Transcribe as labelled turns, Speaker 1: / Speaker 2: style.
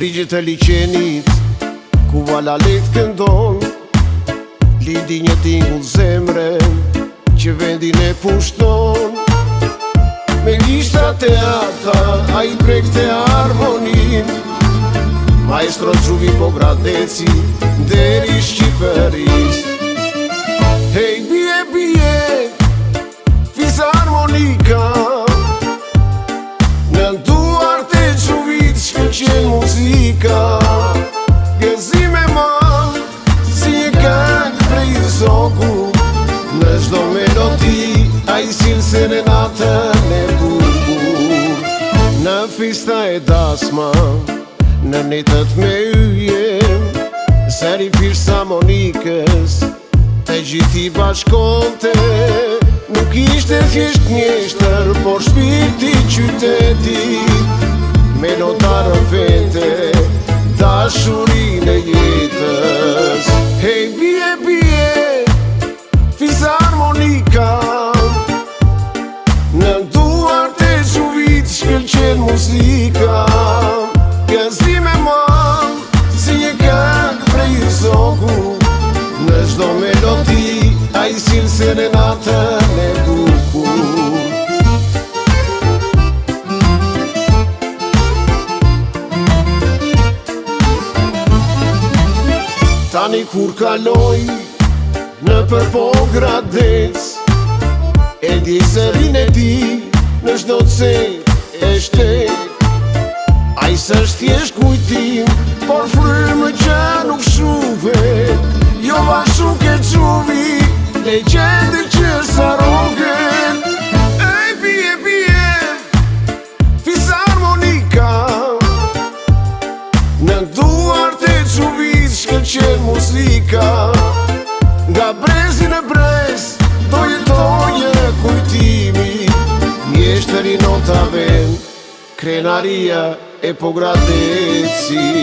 Speaker 1: Brigjet e liqenit, ku valalet këndon, lidi një tingull zemre, që vendin e pushton. Me listat e arta, a I prekte harmonin, maestro Gjuvi po gradeci, deri Shqiperis. Hej bie bie, fisarmonika, në duart e Gjuvit shkëlqen muzika. Gëzime mal, si një këngë prej zogu, në çdo melodi a I sill serenatën e bukur. Në fista e dasma, në netët me yjem, seri fisarmonikës të gjithi bashkonte. Nuk ishte thjesht mjeshtër, por shpirti qytetit, me notarë vente, dashurin e jetës. Hej bie bie, fisarmonika, në duart e Gjuvit shkëlqen muzika. Gëzime mal, si një këngë prej zogu, në çdo melodi a I sill serenatën e bukur. Tani kur kaloj në përpo gradec, e di zërin e ti në çdo cep e shtet. A I s'është thjesht kujtim, por frymë që nuk shuhet. Jo vashu ke Gjuvi, legjende që s'arrogen. Ej bie bie, fisarmonika, në duart e Gjuvit shkëlqen muzika. Nga brezi në brez, do jetoje kujtimi, mjeshtëri notave, krenaria e po gradecit.